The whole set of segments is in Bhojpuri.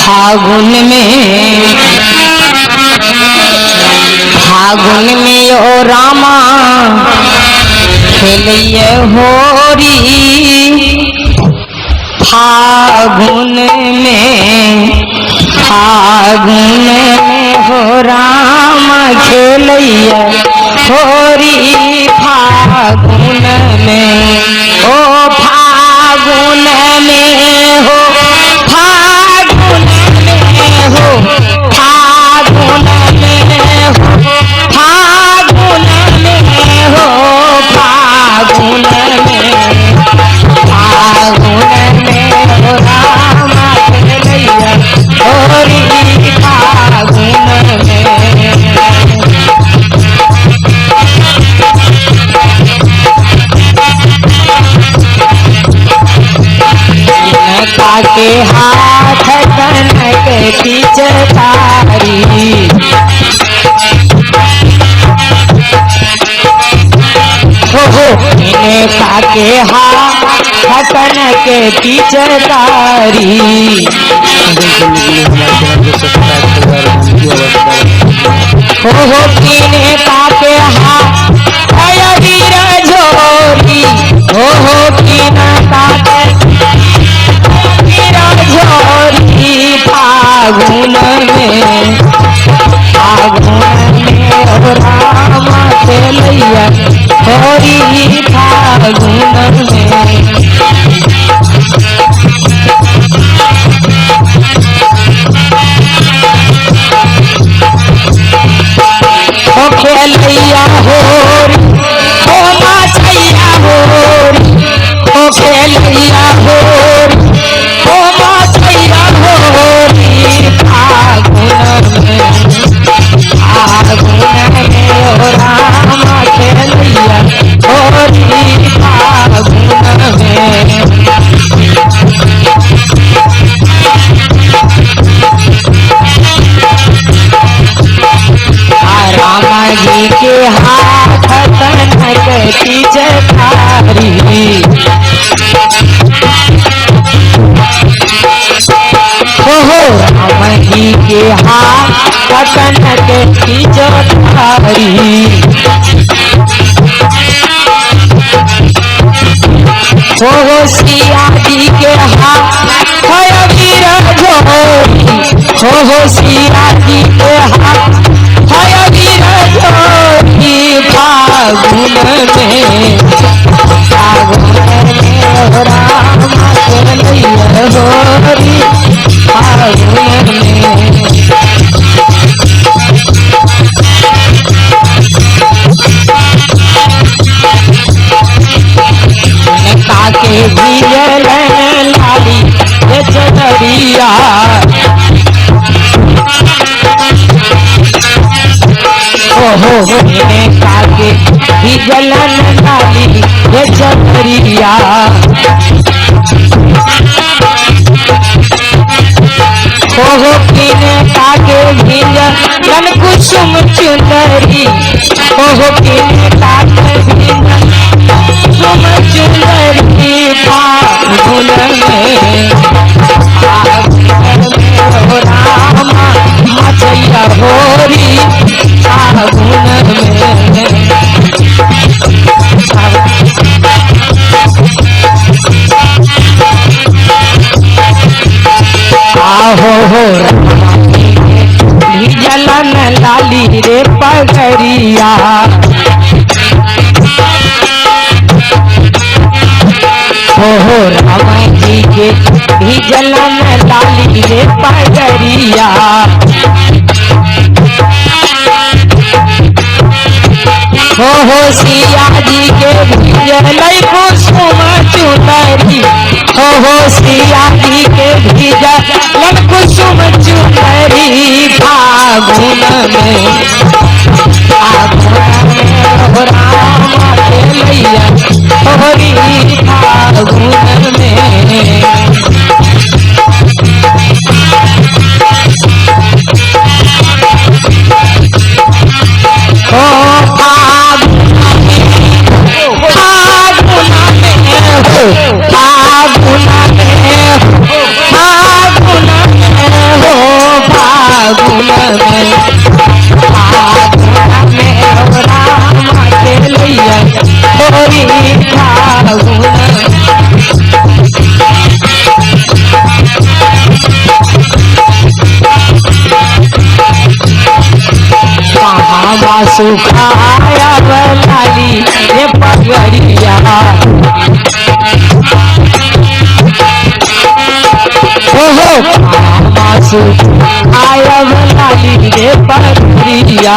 फागुन में ओ रामा खेलिए होरी। फागुन में हो रामा खेलिए होरी। फागुन में ओ फागुन में हो फागुन में हो फागुन में हो फागुन में हो फागुन में हो रामा खेलैया होरी। फागुन में के हाथ कनक पिचकारी। हो इनका के हाथ कनक पिचकारी। हो इनका के हाथ वीर झोरी। हो इनका के झोरी। फागुन में हो रामा खेलैया होरी। फागुन में हो खेलैया होरी। हो माचैया होरी। हो खेलैया होरी। हो माचैया होरी। फागुन में हो रामा खेलैया होरी। फागुन में रामा जी के हाथ कनक पिचकारी। हो रामा जी के हाथ कनक पिचकारी। हो सिया जी के हाथ वीर झोरी। हो सिया जी के हाथ वीर झोरी। फागुन में हो रामा खेलैया होरी। फागुन में काके भिजल लाली चदरिया। हो काके भिजल लाली चदरिया। हो किने काके भिजल कुसुम चुनरी। हो किने काके भिजल कुसुम चुनरी। फागुन में हो रामा मचैया होरी। फागुन में हो जलन लाली रे पगरिया। हो रामा जी के भी जलन लाली रे पगरिया। हो सिया जी के भिजल कुसुम चुनरी। हो सिया जी के भिजल कुसुम चुनरी। फागुन में हो रामा खेलैया होरी। फागुन में हो फागुन में सुखाया लाली ये पगड़िया हो कामा सुखाया लाली ये पगड़िया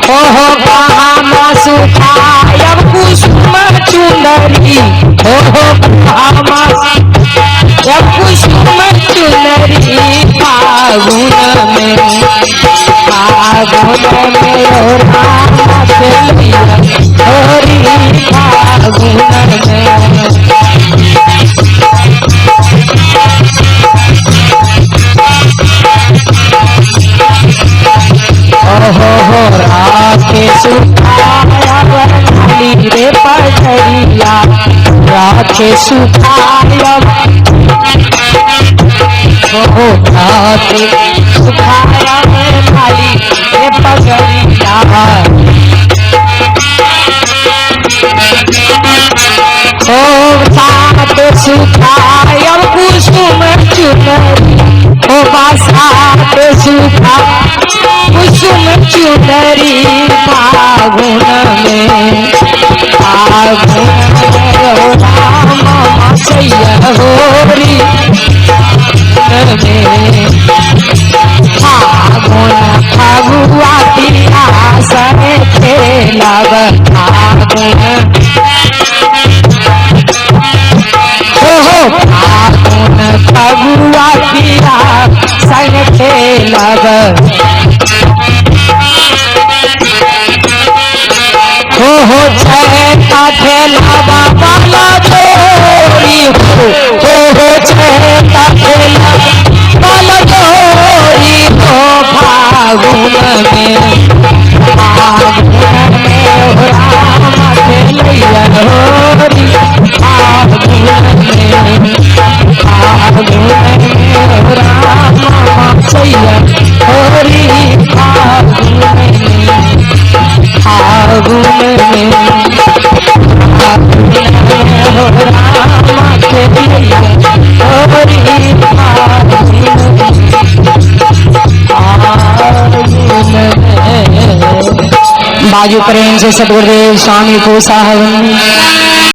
हो कामा सुखाया कुसुम चुनरी हो कामा जब कुसुम चुनरी फागुन में और राम चलिया होरी फागुन में ओहो हो राखे सुखाया लाली रे पगड़िया राखे सुखाया हो राखे सुखाया लाली रे पगड़िया हो साथ सुखाया कुसुम चुनरी हो साथ सुखा कुसुम चुनरी फागुन में राम सैया होरी फागुन फगुआ पिया सने खेलब फागुन हो फागुन फगुआ पिया सन खेलब हो चैता खेलावा वाला जोड़ी हो चैता खेलावा वाला जोड़ी हो फागुन में राम खेलैया होरी फागुन में राम सैया होरी फागुन में बाजू प्रेम से सतगुरुदेव स्वामी को साहब